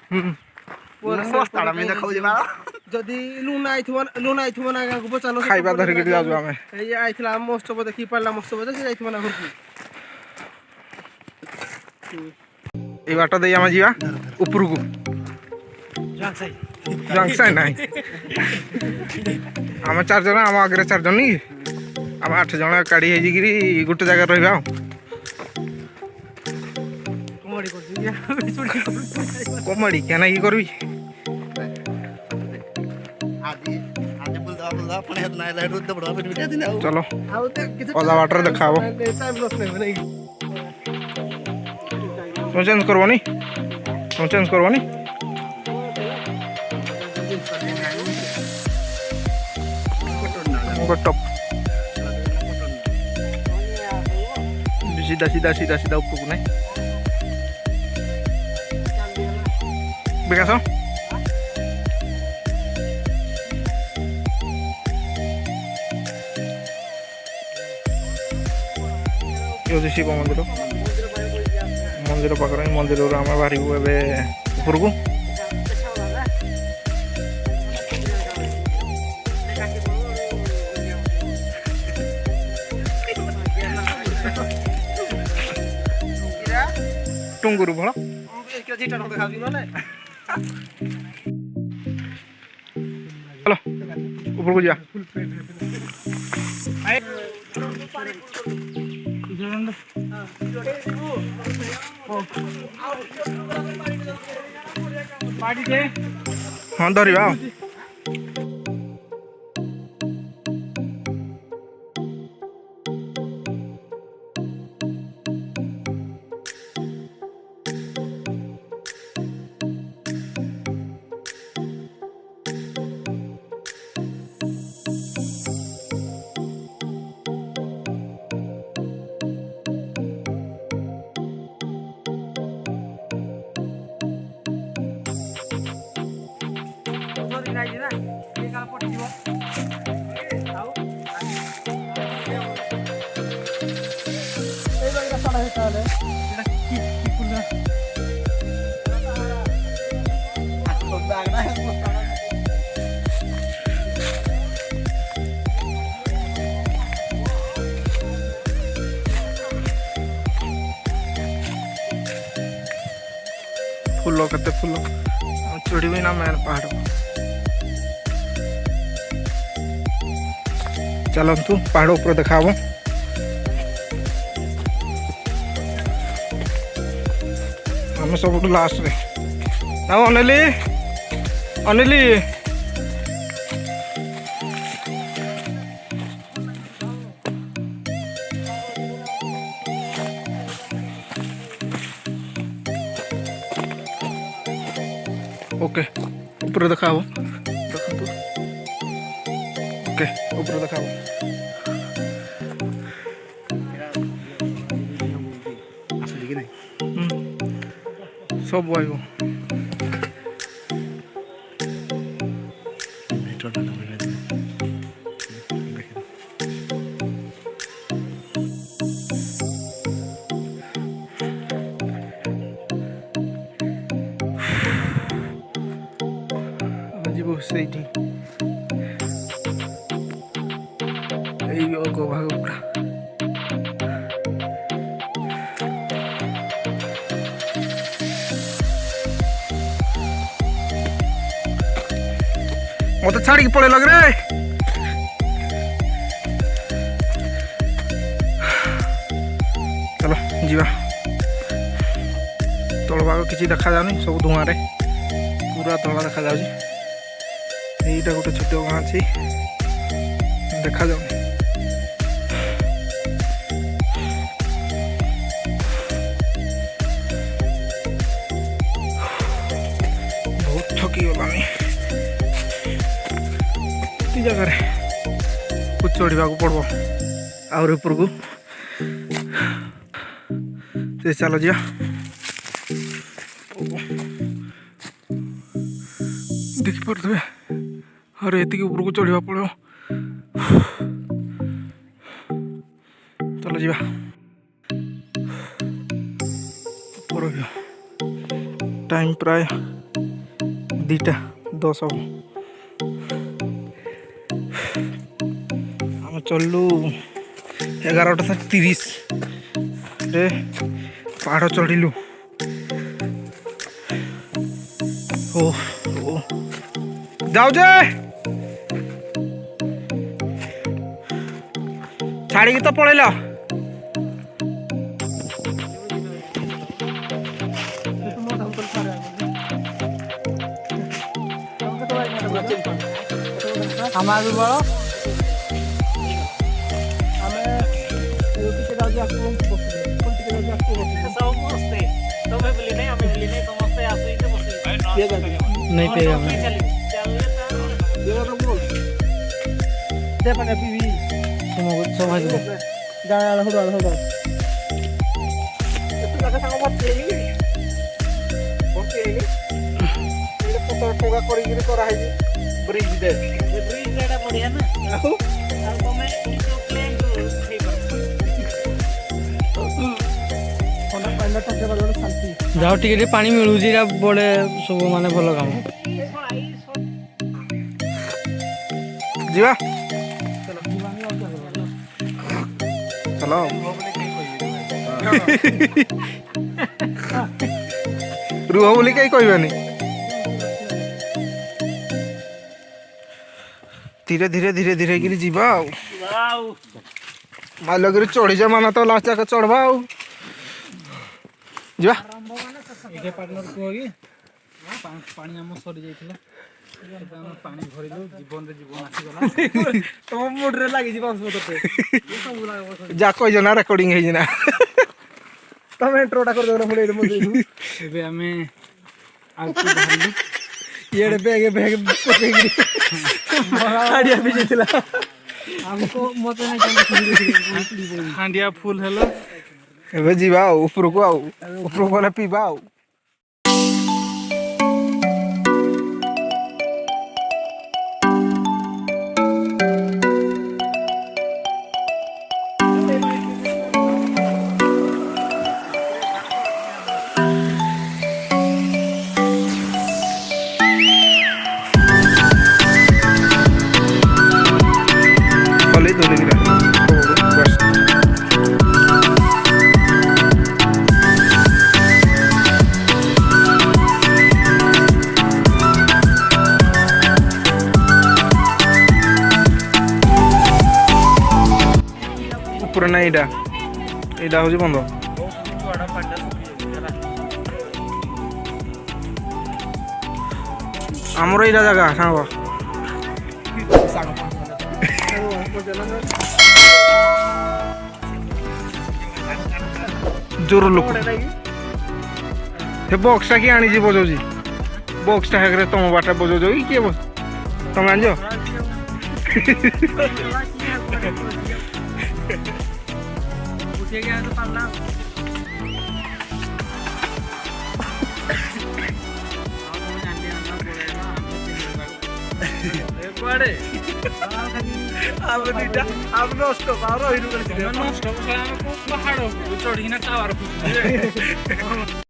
ବସ୍ତାଟା ଆମେ ଦେଖାଉଛି ନା ଯଦି ଲୁନା ଆଇଥିବ ନା ଗାଁକୁ ପଚାର ଖାଇବା ଧରିକି ଯାଉଛୁ ଆମେ। ଏଇ ଆଇଥିଲା ମହୋତ୍ସବ ଦେଖିକି ପାରିଲା ମହୋତ୍ସବ ସେ ଯାଇଥିବ ନା ଘରକୁ। এই বাটা দিয়ে ଆମେ ଯିବା ଉପରକୁ। ଜଙ୍ଗସାଇ ନାହିଁ ଆମେ 4 ଜଣ ଆମ ଆଗରେ 4 ଜଣ ନି ଆମେ 8 ଜଣ ଏକାଠି ହେଇଯିକିରି ଗୋଟେ ଜାଗାରେ ରହିବା ଆଉ। କମେଡି କେନା କି କରିବି चलो अधा वाटर देखा चेंज करवानी चेंज करवानी सीधा सीधा सीधा सीधा ऊपर को नहीं विकास ये शिव मंदिर मंदिर पाखे मंदिर आम बाहर ऊपर को टुंगुरु भल चलो ऊपर को जा हाँ धरवा फूल कते फूल चढ़ी ना मैन पहाड़ चलतु पहाड़ ऊपर देखा आम सब लास्ट रे अनिली अनिली ओके ऊपर देखा ओके ऊपर देखा सब आइब ସେଇଠି ଏଇ ଅଗ ଭାଗ ପୁରା मत छाड़ी पड़े लग रे चलो जीवा तल भाग किसी देखा जाऊनी सब धुआं रे पूरा तला देखा जाउची এইটা গোটে ছোট গাঁ আছে দেখা যাউনি बहुत थकी गलानी ये जगह कुछ चढ़ा पड़ो आउर ऊपर को चल जा देखी पारे अरे ये ऊपर को चढ़ा पड़ो चलो जा टाइम प्राय 2टा 10 हम आम चलू 11:30 रे पहाड़ चढ़िलु। ओ जाऊ जे छाड़ी तो पड़ेल हमारे बड़ नहीं पेगा मैं तुमको सौभाग्य जाओ टिके पानी मिलूँ बड़े सब माने भल काम जीवा चलो रुह बोली कहीं कहबानी धीरे धीरे धीरे धीरे गिरी जीवा माइलगिरी चढ़ी जा माना तो लास्ट जाके चढ़वा जीवा ये पार्टनर को होगी पानी हम सरी जाइथिला पानी भरिलु जीवन रे जीवन आसी गला तो मूड रे लागि जीवन तते जा कोइ जना रेकॉर्डिंग हे जना तमे इंट्रोटा कर देला फुले मो देलु एबे हमें आउट भरिलु येडे बैग पकेगिरी हाडिया भी जेतिला हमको मते नै चले हांडिया फुल हेलो एबे जीवा ऊपर को आउ ऊपर को ना पीबा आउ कले दोले गिरा बस पुराना एटा हूँ बंद आमर एटा जगह सांग जोर लोक हे बॉक्सटा किए आनी बजाऊँ बॉक्सटा है तुम बाटा बजाऊ किए तुम आंज नष्ट